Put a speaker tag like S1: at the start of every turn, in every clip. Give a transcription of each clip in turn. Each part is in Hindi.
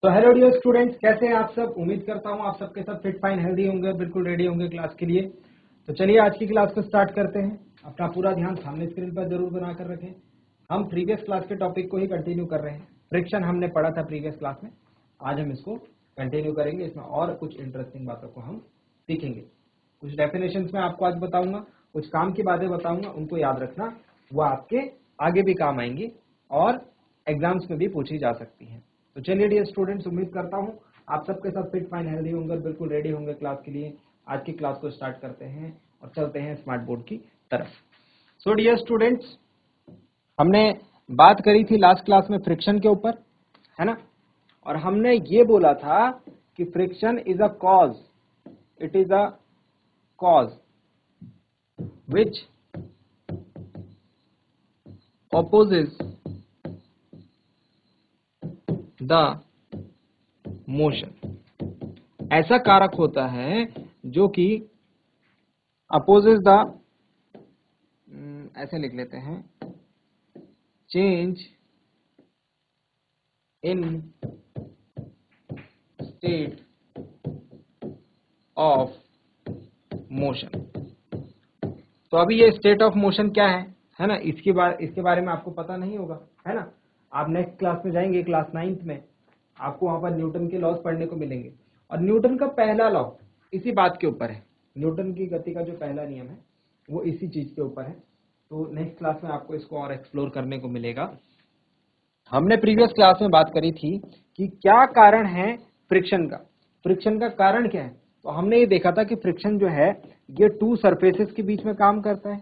S1: तो हेलो डियर स्टूडेंट्स, कैसे हैं आप सब। उम्मीद करता हूं आप सबके सब फिट फाइन हेल्दी होंगे, बिल्कुल रेडी होंगे क्लास के लिए। तो चलिए आज की क्लास को स्टार्ट करते हैं। अपना पूरा ध्यान सामने स्क्रीन पर जरूर बनाकर रखें। हम प्रीवियस क्लास के टॉपिक को ही कंटिन्यू कर रहे हैं। फ्रिक्शन हमने पढ़ा था प्रीवियस क्लास में, आज हम इसको कंटिन्यू करेंगे। इसमें और कुछ इंटरेस्टिंग बातों को हम सीखेंगे। कुछ डेफिनेशंस में आपको आज बताऊंगा, कुछ काम की बातें बताऊंगा, उनको याद रखना, वो आपके आगे भी काम आएंगी और एग्जाम्स में भी पूछी जा सकती हैं। तो चलिए डियर स्टूडेंट्स, उम्मीद करता हूँ आप सबके साथ फिट फाइन हेल्दी होंगे, बिल्कुल रेडी होंगे क्लास के लिए। आज की क्लास को स्टार्ट करते हैं और चलते हैं स्मार्ट बोर्ड की तरफ। सो डियर स्टूडेंट्स, हमने बात करी थी लास्ट क्लास में फ्रिक्शन के ऊपर, है ना। और हमने ये बोला था कि friction is a cause, it is a cause which opposes the motion। ऐसा कारक होता है जो कि opposes the, ऐसे लिख लेते हैं, change in state of motion। तो अभी ये स्टेट ऑफ मोशन क्या है ना, इसके बारे में आपको पता नहीं होगा, है ना। आप नेक्स्ट क्लास में जाएंगे, क्लास 9th में आपको वहां पर न्यूटन के लॉज पढ़ने को मिलेंगे। और न्यूटन का पहला लॉ इसी बात के ऊपर है। न्यूटन की गति का जो पहला नियम है वो इसी चीज के ऊपर है। तो नेक्स्ट क्लास में आपको इसको और एक्सप्लोर करने को मिलेगा। हमने प्रीवियस क्लास में बात करी थी कि क्या कारण है फ्रिक्शन का। फ्रिक्शन का कारण क्या है, तो हमने ये देखा था कि फ्रिक्शन जो है ये टू सरफेसेस के बीच में काम करता है,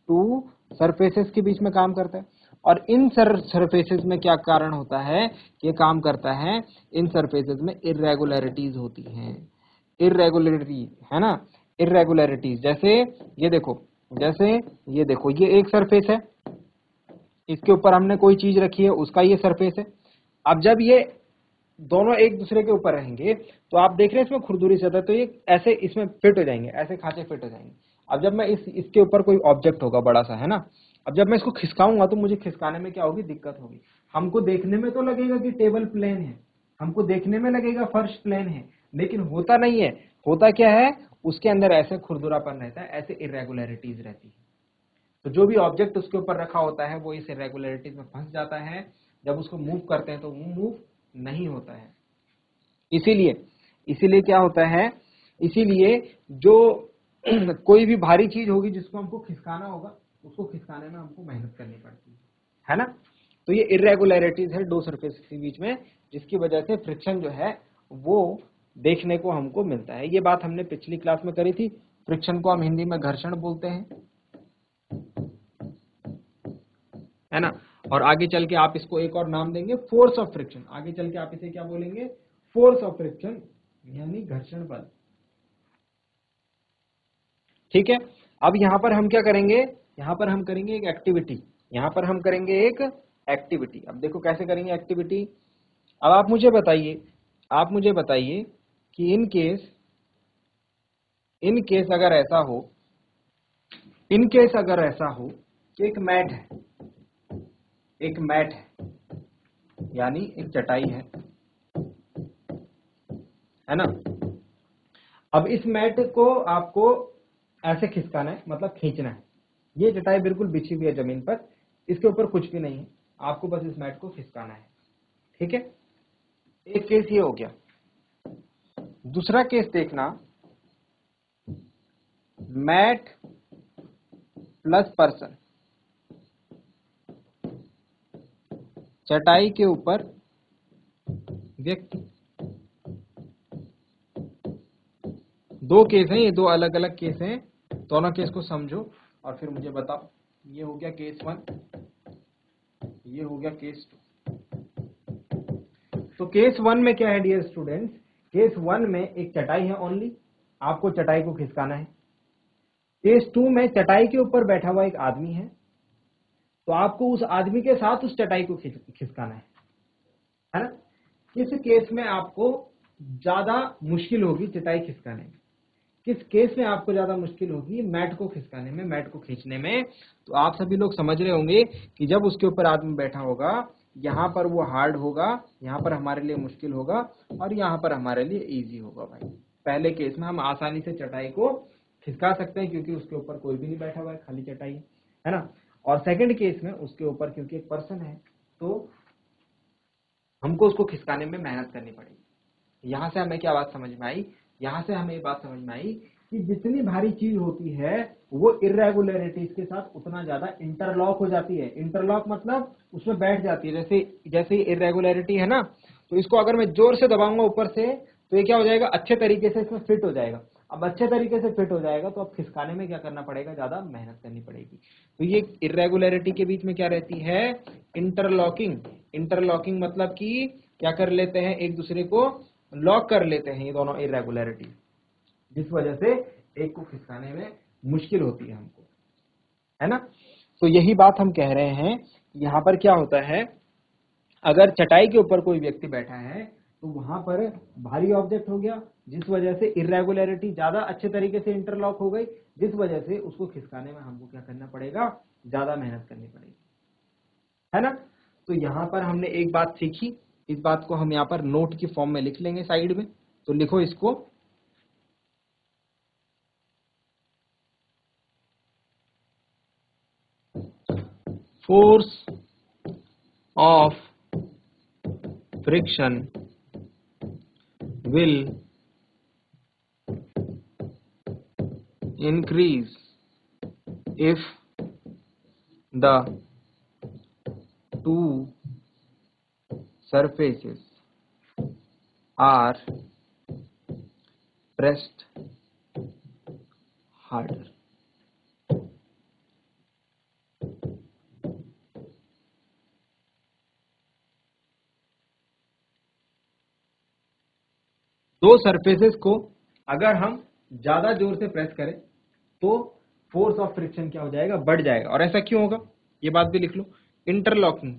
S1: टू सरफेसेस के बीच में काम करता है। और इन सरफेसेस में क्या कारण होता है, ये काम करता है, इन सरफेसेस में इर्रेगुलरिटीज होती हैं। इर्रेगुलरिटीज, है ना, इर्रेगुलरिटीज। जैसे ये देखो, ये एक सरफेस है, इसके ऊपर हमने कोई चीज रखी है, उसका ये सरफेस है। अब जब ये दोनों एक दूसरे के ऊपर रहेंगे तो आप देख रहे हैं इसमें खुरदुरी सतह, तो ये ऐसे इसमें फिट हो जाएंगे, ऐसे खांचे फिट हो जाएंगे। अब जब मैं इसके ऊपर कोई ऑब्जेक्ट होगा बड़ा सा, है ना, अब जब मैं इसको खिसकाऊंगा तो मुझे खिसकाने में क्या होगी, दिक्कत होगी। हमको देखने में तो लगेगा कि टेबल प्लेन है, हमको देखने में लगेगा फर्श प्लेन है, लेकिन होता नहीं है। होता क्या है, उसके अंदर ऐसे खुरदुरापन रहता है, ऐसे इरेगुलरिटीज रहती है। तो जो भी ऑब्जेक्ट उसके ऊपर रखा होता है वो इस इरेगुलरिटीज में फंस जाता है। जब उसको मूव करते हैं तो वो मूव नहीं होता है। इसीलिए क्या होता है, इसीलिए जो कोई भी भारी चीज होगी जिसको हमको खिसकाना होगा, उसको खिसकाने में हमको मेहनत करनी पड़ती है ना। तो ये इरेगुलरिटीज है दो सरफेस के बीच में, जिसकी वजह से फ्रिक्शन जो है वो देखने को हमको मिलता है। ये बात हमने पिछली क्लास में करी थी। फ्रिक्शन को हम हिंदी में घर्षण बोलते हैं, है ना। और आगे चल के आप इसको एक और नाम देंगे, फोर्स ऑफ फ्रिक्शन। आगे चल के आप इसे क्या बोलेंगे, फोर्स ऑफ फ्रिक्शन, यानी घर्षण बल। ठीक है। अब यहां पर हम क्या करेंगे, यहां पर हम करेंगे एक एक्टिविटी, यहां पर हम करेंगे एक एक्टिविटी। अब देखो कैसे करेंगे एक्टिविटी। अब आप मुझे बताइए कि इन केस अगर ऐसा हो कि एक मैट है, यानी एक चटाई है ना। अब इस मैट को आपको ऐसे खिसकाना है, मतलब खींचना है। ये चटाई बिल्कुल बिछी हुई है जमीन पर, इसके ऊपर कुछ भी नहीं है, आपको बस इस मैट को खिसकाना है। ठीक है, एक केस ये हो गया। दूसरा केस देखना, मैट प्लस पर्सन, चटाई के ऊपर व्यक्ति। दो केस हैं, ये दो अलग अलग केस हैं, दोनों केस को समझो और फिर मुझे बताओ। ये हो गया केस 1, ये हो गया केस 2। तो केस 1 में क्या है डियर स्टूडेंट्स, केस 1 में एक चटाई है ओनली, आपको चटाई को खिसकाना है। केस 2 में चटाई के ऊपर बैठा हुआ एक आदमी है, तो आपको उस आदमी के साथ उस चटाई को खिसकाना है ना। किस केस में आपको ज्यादा मुश्किल होगी चटाई खिसकाने में, किस केस में आपको ज्यादा मुश्किल होगी मैट को खिसकाने में, मैट को खींचने में। तो आप सभी लोग समझ रहे होंगे कि जब उसके ऊपर आदमी बैठा होगा यहाँ पर वो हार्ड होगा, यहाँ पर हमारे लिए मुश्किल होगा, और यहाँ पर हमारे लिए इजी होगा भाई। पहले केस में हम आसानी से चटाई को खिसका सकते हैं क्योंकि उसके ऊपर कोई भी नहीं बैठा हुआ है, खाली चटाई है ना। और सेकंड केस में उसके ऊपर क्योंकि एक पर्सन है तो हमको उसको खिसकाने में मेहनत करनी पड़ेगी। यहाँ से हमें क्या बात समझ में आई? यहाँ से हमें ये बात समझ में आई कि जितनी भारी चीज होती है वो इरेगुलरिटीज के साथ उतना ज्यादा इंटरलॉक हो जाती है। इंटरलॉक मतलब उसमें बैठ जाती है। जैसे जैसे इरेगुलरिटी है ना, तो इसको अगर मैं जोर से दबाऊंगा ऊपर से तो ये क्या हो जाएगा, अच्छे तरीके से इसमें फिट हो जाएगा। अब अच्छे तरीके से फिट हो जाएगा तो अब खिसकाने में क्या करना पड़ेगा, ज्यादा मेहनत करनी पड़ेगी। तो ये इरेगुलरिटी के बीच में क्या रहती है, इंटरलॉकिंग। इंटरलॉकिंग मतलब कि क्या कर लेते हैं, एक दूसरे को लॉक कर लेते हैं ये दोनों इरेगुलरिटी, जिस वजह से एक को खिसकाने में मुश्किल होती है हमको, है ना। तो यही बात हम कह रहे हैं। यहाँ पर क्या होता है, अगर चटाई के ऊपर कोई व्यक्ति बैठा है तो वहां पर भारी ऑब्जेक्ट हो गया, जिस वजह से इरेगुलरिटी ज्यादा अच्छे तरीके से इंटरलॉक हो गई, जिस वजह से उसको खिसकाने में हमको क्या करना पड़ेगा, ज्यादा मेहनत करनी पड़ेगी, है ना। तो यहाँ पर हमने एक बात सीखी, इस बात को हम यहाँ पर नोट की फॉर्म में लिख लेंगे साइड में। तो लिखो इसको, force of friction will increase if the two surfaces are pressed harder. दो सरफेसेस को अगर हम ज्यादा जोर से प्रेस करें तो फोर्स ऑफ फ्रिक्शन क्या हो जाएगा, बढ़ जाएगा। और ऐसा क्यों होगा, ये बात भी लिख लो, interlocking,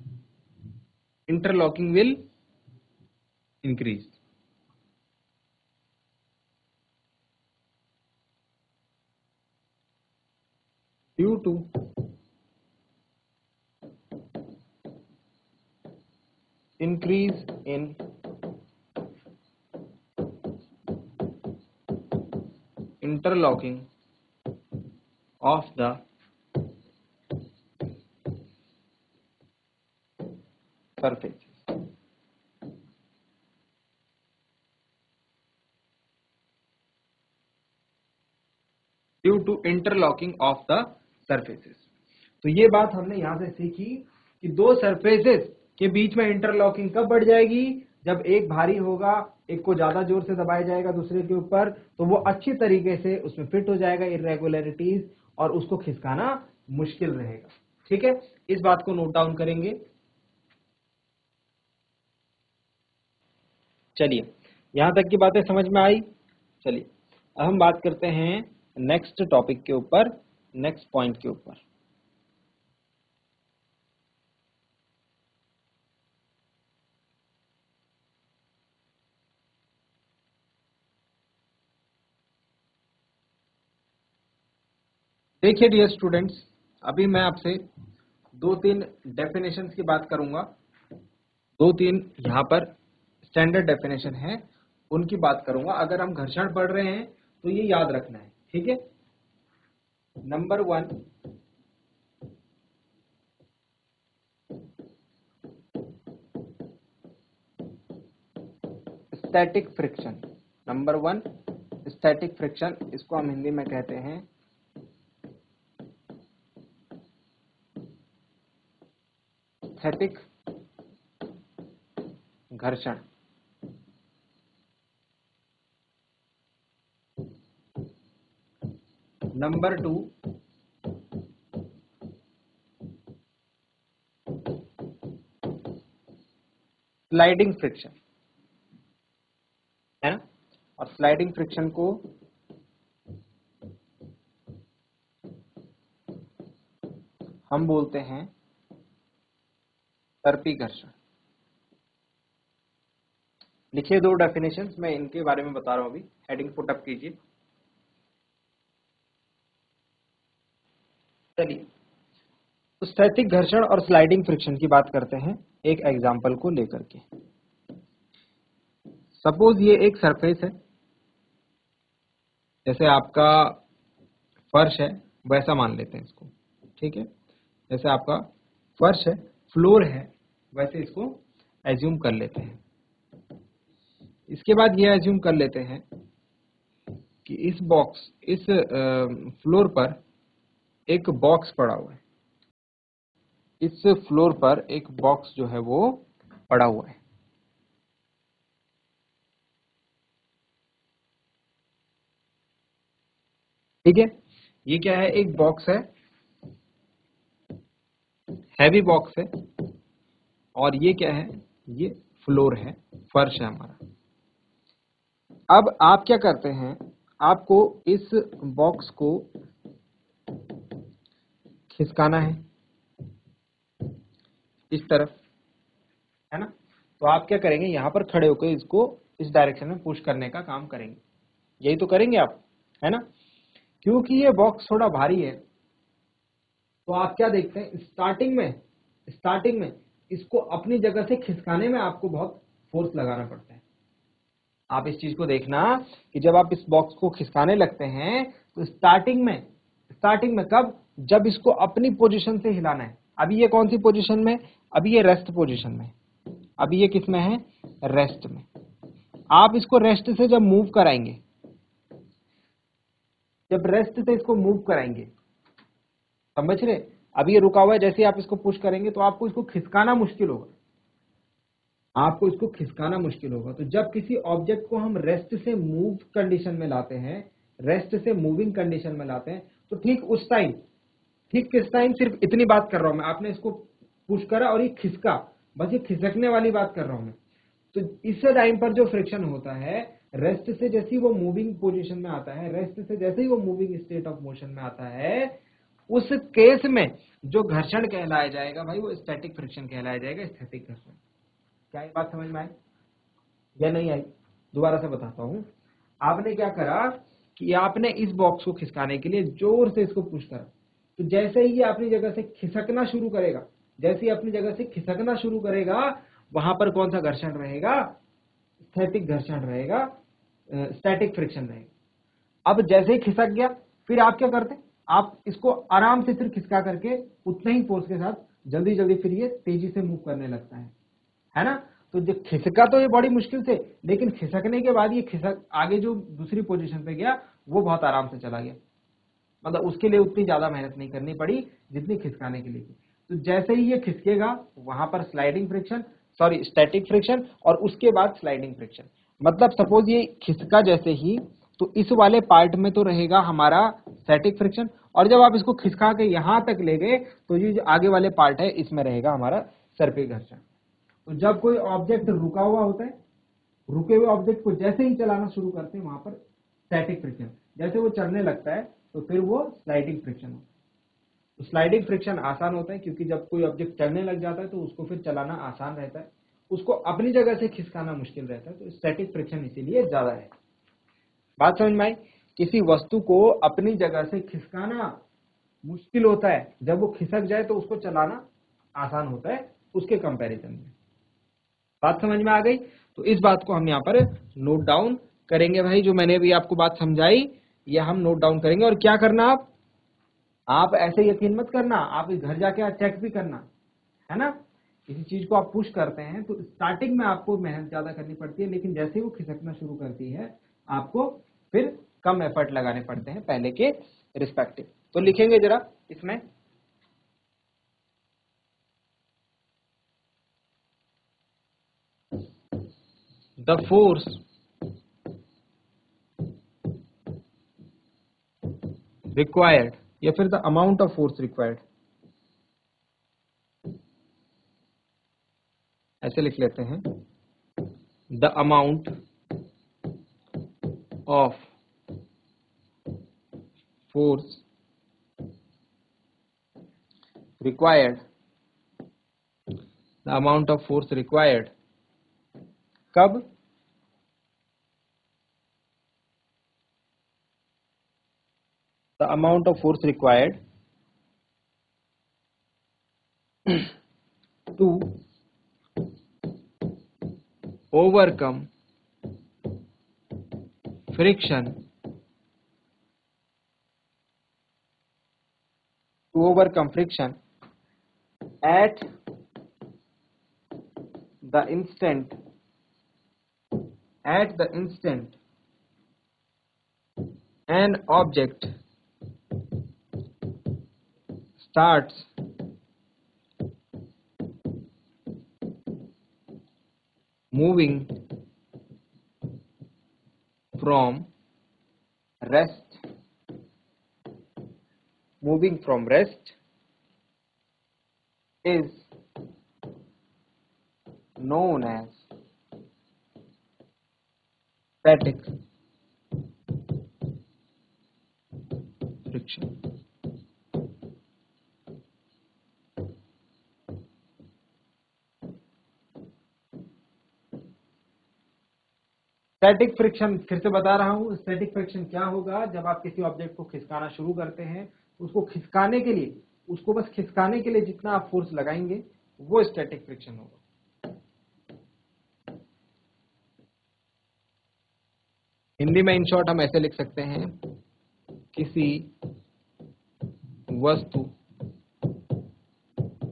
S1: interlocking will increase. Due to increase in interlocking of the surfaces. Due to interlocking of the surfaces. तो ये बात हमने यहां से सीखी कि दो सरफेसेस के बीच में इंटरलॉकिंग कब बढ़ जाएगी, जब एक भारी होगा, एक को ज्यादा जोर से दबाया जाएगा दूसरे के ऊपर, तो वो अच्छी तरीके से उसमें फिट हो जाएगा इरेगुलरिटीज, और उसको खिसकाना मुश्किल रहेगा। ठीक है, इस बात को नोट डाउन करेंगे। चलिए, यहां तक की बातें समझ में आई। चलिए अब हम बात करते हैं नेक्स्ट टॉपिक के ऊपर, नेक्स्ट पॉइंट के ऊपर। देखिए डियर स्टूडेंट्स, अभी मैं आपसे दो तीन डेफिनेशंस की बात करूंगा, दो तीन यहाँ पर स्टैंडर्ड डेफिनेशन है उनकी बात करूंगा। अगर हम घर्षण पढ़ रहे हैं तो ये याद रखना है, ठीक है। Number 1, static friction. Number 1 static friction, इसको हम हिंदी में कहते हैं स्थैतिक घर्षण। नंबर 2 स्लाइडिंग फ्रिक्शन, है ना। और स्लाइडिंग फ्रिक्शन को हम बोलते हैं सर्पी घर्षण। लिखिए दो डेफिनेशंस, मैं इनके बारे में बता रहा हूं अभी, हेडिंग पुट अप कीजिए। चलिए, तो स्थैतिक घर्षण और स्लाइडिंग फ्रिक्शन की बात करते हैं एक एग्जांपल को लेकर के। सपोज ये एक सरफेस है, जैसे आपका फर्श है वैसा मान लेते हैं इसको, ठीक है। जैसे आपका फर्श है, फ्लोर है, वैसे इसको एज्यूम कर लेते हैं। इसके बाद ये एज्यूम कर लेते हैं कि इस फ्लोर पर एक बॉक्स पड़ा हुआ है, इस फ्लोर पर एक बॉक्स जो है वो पड़ा हुआ है। ठीक है, ये क्या है, एक बॉक्स है, हैवी बॉक्स है, और ये क्या है, ये फ्लोर है, फर्श है हमारा। अब आप क्या करते हैं, आपको इस बॉक्स को खिसकाना है इस तरफ, है ना। तो आप क्या करेंगे, यहां पर खड़े होकर इसको इस डायरेक्शन में पुश करने का काम करेंगे, यही तो करेंगे आप, है ना। क्योंकि ये बॉक्स थोड़ा भारी है, तो आप क्या देखते हैं, स्टार्टिंग में इसको अपनी जगह से खिसकाने में आपको बहुत फोर्स लगाना पड़ता है। आप इस चीज को देखना कि जब आप इस बॉक्स को खिसकाने लगते हैं तो स्टार्टिंग में कब, जब इसको अपनी पोजीशन से हिलाना है। अभी ये कौन सी पोजीशन में, अभी ये रेस्ट पोजीशन में, अभी ये किस में है, रेस्ट में। आप इसको रेस्ट से जब मूव कराएंगे, जब रेस्ट से इसको मूव कराएंगे, समझ रहे, अभी ये रुका हुआ है, जैसे आप इसको पुश करेंगे तो आपको इसको खिसकाना मुश्किल होगा, आपको इसको खिसकाना मुश्किल होगा। तो जब किसी ऑब्जेक्ट को हम रेस्ट से मूव कंडीशन में लाते हैं, रेस्ट से मूविंग कंडीशन में लाते हैं, तो ठीक उस टाइम, ठीक किस टाइम, सिर्फ इतनी बात कर रहा हूं मैं, आपने इसको पुश करा और ये खिसका, बस ये खिसकने वाली बात कर रहा हूं मैं। तो इस टाइम पर जो फ्रिक्शन होता है, रेस्ट से जैसे ही वो मूविंग पोजीशन में आता है, रेस्ट से जैसे ही वो मूविंग स्टेट ऑफ मोशन में आता है, उस केस में जो घर्षण कहलाया जाएगा भाई, वो स्टैटिक फ्रिक्शन कहलाया जाएगा, स्थैतिक घर्षण। क्या ये बात समझ में आई या नहीं आई? दोबारा से बताता हूं। आपने क्या करा कि आपने इस बॉक्स को खिसकाने के लिए जोर से इसको पुश करा, तो जैसे ही ये अपनी जगह से खिसकना शुरू करेगा, जैसे ही अपनी जगह से खिसकना शुरू करेगा, वहां पर कौन सा घर्षण रहेगा, स्थैतिक घर्षण रहेगा, स्टैटिक फ्रिक्शन रहेगा। अब जैसे ही खिसक गया, फिर आप क्या करते, आप इसको आराम से फिर खिसका करके उतने ही फोर्स के साथ जल्दी जल्दी फिर ये तेजी से मूव करने लगता है ना। तो जो खिसका तो ये बड़ी मुश्किल से, लेकिन खिसकने के बाद ये खिसक आगे जो दूसरी पोजीशन पे गया वो बहुत आराम से चला गया, मतलब उसके लिए उतनी ज्यादा मेहनत नहीं करनी पड़ी जितनी खिसकाने के लिए की। तो जैसे ही ये खिसकेगा, वहां पर sliding friction, sorry static friction, और उसके बाद स्लाइडिंग फ्रिक्शन। मतलब सपोज ये खिसका जैसे ही, तो इस वाले पार्ट में तो रहेगा हमारा स्टैटिक फ्रिक्शन, और जब आप इसको खिसका के यहां तक ले गए, तो ये जो आगे वाले पार्ट है इसमें रहेगा हमारा सर्पिल घर्षण। तो जब कोई ऑब्जेक्ट रुका हुआ होता है, रुके हुए ऑब्जेक्ट को जैसे ही चलाना शुरू करते हैं, वहां पर स्टैटिक फ्रिक्शन, जैसे वो चढ़ने लगता है तो फिर वो स्लाइडिंग फ्रिक्शन होता है। तो स्लाइडिंग फ्रिक्शन आसान होता है, क्योंकि जब कोई ऑब्जेक्ट चलने लग जाता है तो उसको फिर चलाना आसान रहता है, उसको अपनी जगह से खिसकाना मुश्किल रहता है, तो स्टैटिक फ्रिक्शन इसीलिए ज्यादा है। बात समझ में आई? किसी वस्तु को अपनी जगह से खिसकाना मुश्किल होता है, जब वो खिसक जाए तो उसको चलाना आसान होता है उसके कंपैरिजन में। बात समझ में आ गई? तो इस बात को हम यहाँ पर नोट डाउन करेंगे भाई, जो मैंने अभी आपको बात समझाई, यह हम नोट डाउन करेंगे। और क्या करना, आप ऐसे यकीन मत करना, आप इस घर जाके चेक भी करना, है ना। किसी चीज को आप पुश करते हैं तो स्टार्टिंग में आपको मेहनत ज्यादा करनी पड़ती है, लेकिन जैसे ही वो खिसकना शुरू करती है, आपको फिर कम एफर्ट लगाने पड़ते हैं पहले के रिस्पेक्टिव। तो लिखेंगे जरा इसमें, द फोर्स रिक्वायर्ड, या फिर the amount of force required, ऐसे लिख लेते हैं, the amount of force required, the amount of force required, कब, the amount of force required to overcome friction at the instant an object starts moving from rest is known as static friction. Static friction फिर से बता रहा हूं, स्टैटिक फ्रिक्शन क्या होगा? जब आप किसी ऑब्जेक्ट को खिसकाना शुरू करते हैं, उसको बस खिसकाने के लिए जितना आप फोर्स लगाएंगे वो स्टैटिक फ्रिक्शन होगा। हिंदी में इन शॉर्ट हम ऐसे लिख सकते हैं, किसी वस्तु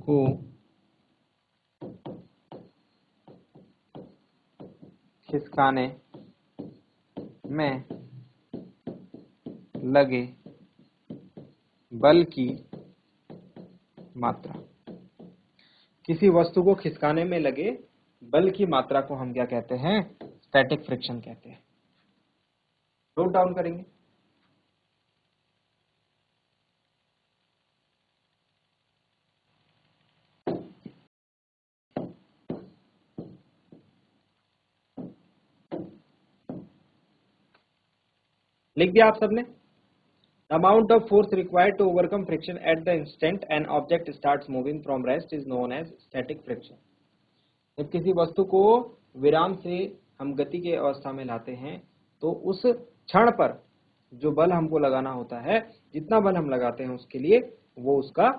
S1: को खिसकाने में लगे बल की मात्रा, किसी वस्तु को खिसकाने में लगे बल की मात्रा को हम क्या कहते हैं? स्टैटिक फ्रिक्शन कहते हैं। नोट डाउन करेंगे। लिख दिया आप सबने? Amount of force required to overcome friction at the instant an object starts moving from rest is known as static friction. जब किसी वस्तु को विराम से हम गति के अवस्था में लाते हैं तो उस क्षण पर जो बल हमको लगाना होता है, जितना बल हम लगाते हैं उसके लिए, वो उसका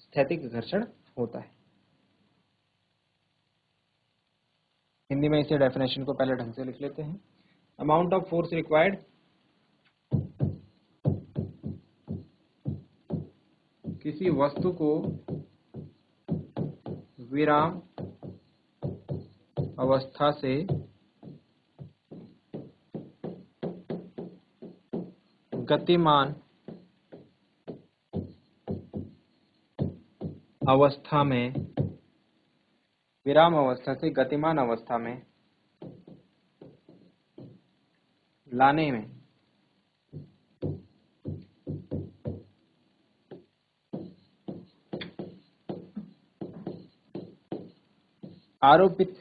S1: स्थैतिक घर्षण होता है। हिंदी में इसे डेफिनेशन को पहले ढंग से लिख लेते हैं। अमाउंट ऑफ फोर्स रिक्वायर्ड किसी वस्तु को विराम अवस्था से गतिमान अवस्था में, विराम अवस्था से गतिमान अवस्था में लाने में आरोपित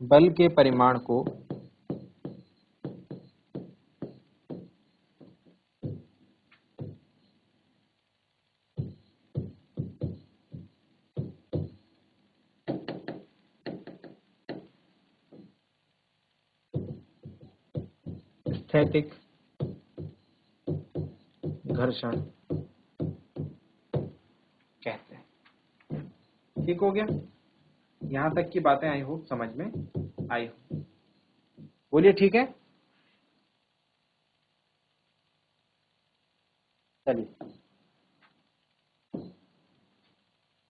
S1: बल के परिमाण को स्थैतिक घर्षण कहते हैं। ठीक हो गया? यहां तक की बातें आई होप समझ में आई हो। बोलिए ठीक है? चलिए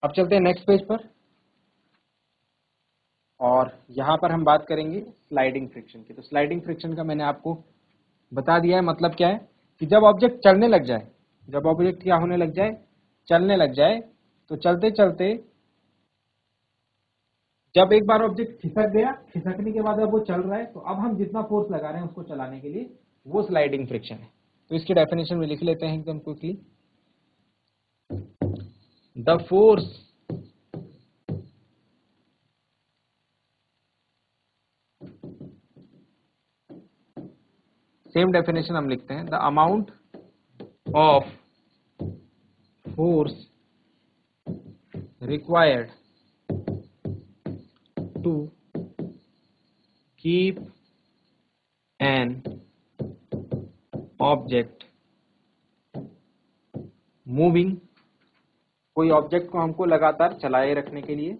S1: अब चलते हैं नेक्स्ट पेज पर, और यहां पर हम बात करेंगे स्लाइडिंग फ्रिक्शन की। तो स्लाइडिंग फ्रिक्शन का मैंने आपको बता दिया है। मतलब क्या है कि जब ऑब्जेक्ट चलने लग जाए, जब ऑब्जेक्ट क्या होने लग जाए? चलने लग जाए। तो चलते चलते जब एक बार ऑब्जेक्ट खिसक गया, खिसकने के बाद अब वो चल रहा है, तो अब हम जितना फोर्स लगा रहे हैं उसको चलाने के लिए, वो स्लाइडिंग फ्रिक्शन है। तो इसकी डेफिनेशन में लिख लेते हैं एकदम quickly. The force same definition हम लिखते हैं, the amount of force required to keep an object moving, कोई ऑब्जेक्ट को हमको लगातार चलाए रखने के लिए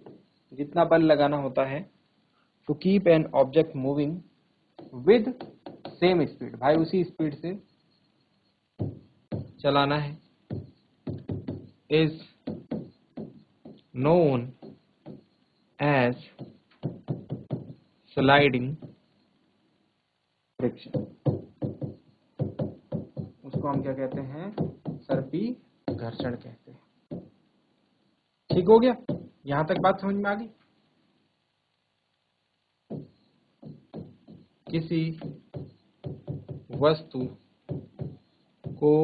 S1: जितना बल लगाना होता है, to keep an object moving with same speed, भाई उसी स्पीड से चलाना है, is known as sliding friction. उसको हम क्या कहते हैं? सर्पी घर्षण कहते हैं। ठीक हो गया? यहां तक बात समझ में आ गई? किसी वस्तु को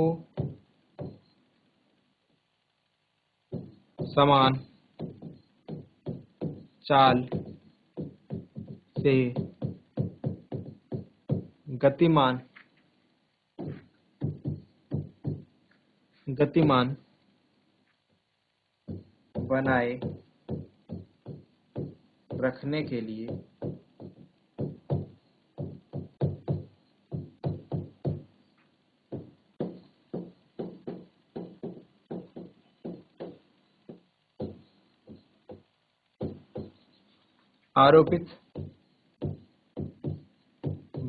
S1: समान चाल से गतिमान बनाए रखने के लिए आरोपित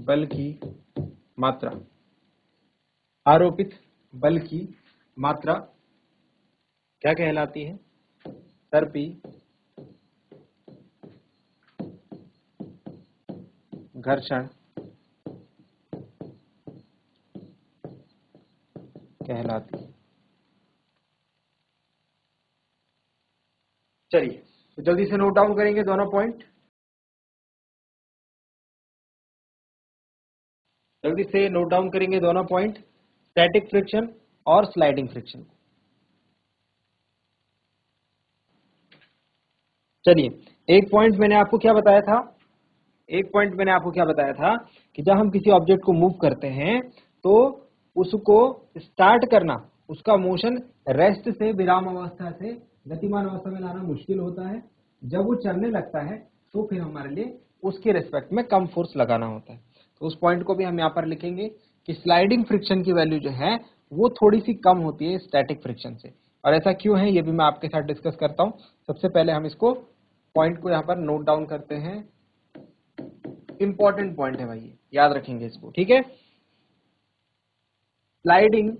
S1: बल की मात्रा, आरोपित बल की मात्रा क्या कहलाती है? सर्पी घर्षण कहलाती है। चलिए तो जल्दी से नोट डाउन करेंगे दोनों पॉइंट। जल्दी से नोट डाउन करेंगे दोनों पॉइंट, स्टैटिक फ्रिक्शन और स्लाइडिंग फ्रिक्शन। चलिए एक पॉइंट मैंने आपको क्या बताया था? एक पॉइंट मैंने आपको क्या बताया था कि जब हम किसी ऑब्जेक्ट को मूव करते हैं तो उसको स्टार्ट करना, उसका मोशन रेस्ट से, विराम अवस्था से गतिमान अवस्था में लाना मुश्किल होता है। जब वो चलने लगता है तो फिर हमारे लिए उसके रेस्पेक्ट में कम फोर्स लगाना होता है। तो उस पॉइंट को भी हम यहाँ पर लिखेंगे कि स्लाइडिंग फ्रिक्शन की वैल्यू जो है वो थोड़ी सी कम होती है स्टैटिक फ्रिक्शन से। और ऐसा क्यों है ये भी मैं आपके साथ डिस्कस करता हूँ। सबसे पहले हम इसको पॉइंट को यहाँ पर नोट डाउन करते हैं। इंपॉर्टेंट पॉइंट है भाई, याद रखेंगे इसको, ठीक है? Sliding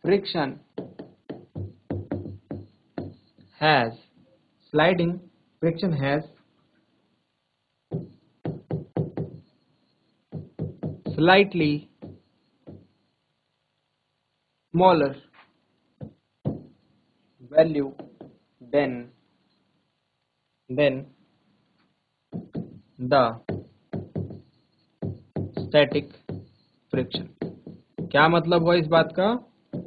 S1: friction has slightly smaller value than the static friction। क्या मतलब हुआ इस बात का?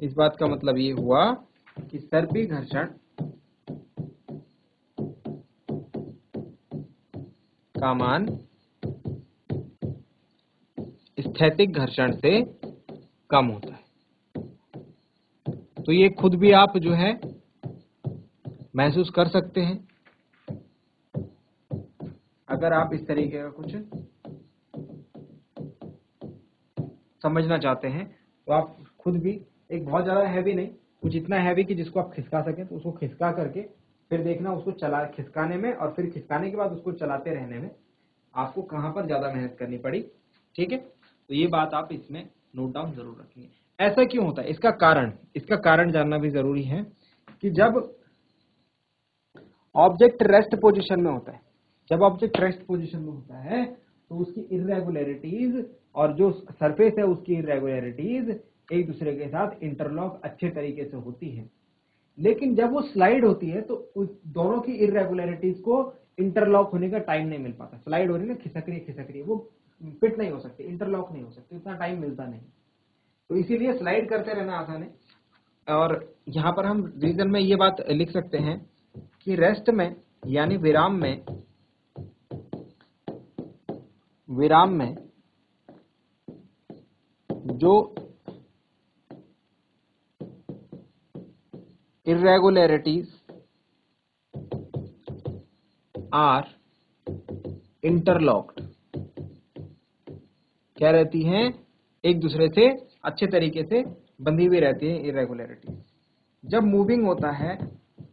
S1: इस बात का मतलब ये हुआ कि सर्पी घर्षण का मान स्थैतिक घर्षण से कम होता है। तो ये खुद भी आप जो है महसूस कर सकते हैं। अगर आप इस तरीके का कुछ समझना चाहते हैं तो आप खुद भी, एक बहुत ज्यादा हैवी नहीं, कुछ इतना हैवी कि जिसको आप खिसका सकें, तो उसको खिसका करके फिर देखना उसको चला, खिसकाने में और फिर खिसकाने के बाद उसको चलाते रहने में आपको कहां पर ज्यादा मेहनत करनी पड़ी। ठीक है, तो ये बात आप इसमें नोट डाउन जरूर रखेंगे। ऐसा क्यों होता है? इसका कारण जानना भी जरूरी है कि जब ऑब्जेक्ट रेस्ट पोजीशन में होता है, तो उसकी इर्रेगुलरिटीज और जो सरफेस है उसकी इर्रेगुलरिटीज एक दूसरे के साथ इंटरलॉक अच्छे तरीके से होती है। लेकिन जब वो स्लाइड होती है तो उस दोनों की इर्रेगुलरिटीज को इंटरलॉक होने का टाइम नहीं मिल पाता। स्लाइड हो रही है ना, खिसक रही है, वो फिट नहीं हो सकती, इंटरलॉक नहीं हो सकती, उतना टाइम मिलता नहीं। तो इसीलिए स्लाइड करते रहना आसान है। और यहां पर हम रीजन में ये बात लिख सकते हैं कि रेस्ट में यानी विराम में जो irregularities are interlocked, क्या रहती हैं, एक दूसरे से अच्छे तरीके से बंधी हुई रहती है इरेगुलरिटी। जब मूविंग होता है,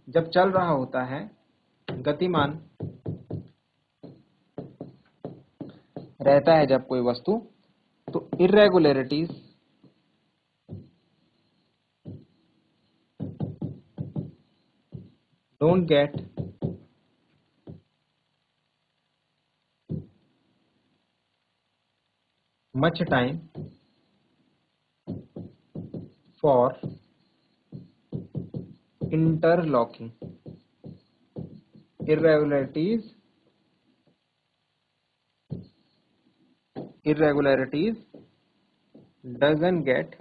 S1: जब चल रहा होता है, गतिमान रहता है जब कोई वस्तु, तो irregularities don't get much time for interlocking. Irregularities doesn't get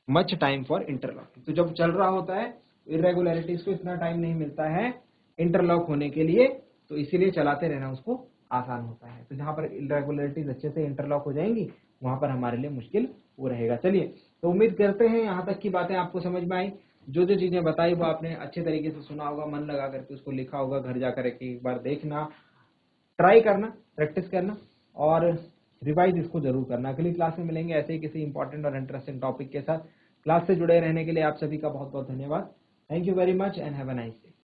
S1: much time for interlocking. तो जब चल रहा होता है इरेगुलरिटीज को इतना टाइम नहीं मिलता है इंटरलॉक होने के लिए, तो इसीलिए चलाते रहना उसको आसान होता है। तो जहां पर इरेगुलरिटीज अच्छे से इंटरलॉक हो जाएंगी वहां पर हमारे लिए मुश्किल वो रहेगा। चलिए, तो उम्मीद करते हैं यहाँ तक की बातें आपको समझ में आई। जो जो चीजें बताई वो आपने अच्छे तरीके से सुना होगा, मन लगा करके उसको लिखा होगा, घर जाकर एक बार देखना, ट्राई करना, प्रैक्टिस करना और रिवाइज इसको जरूर करना। अगली क्लास में मिलेंगे ऐसे ही किसी इंपॉर्टेंट और इंटरेस्टिंग टॉपिक के साथ। क्लास से जुड़े रहने के लिए आप सभी का बहुत बहुत धन्यवाद। Thank you very much and have a nice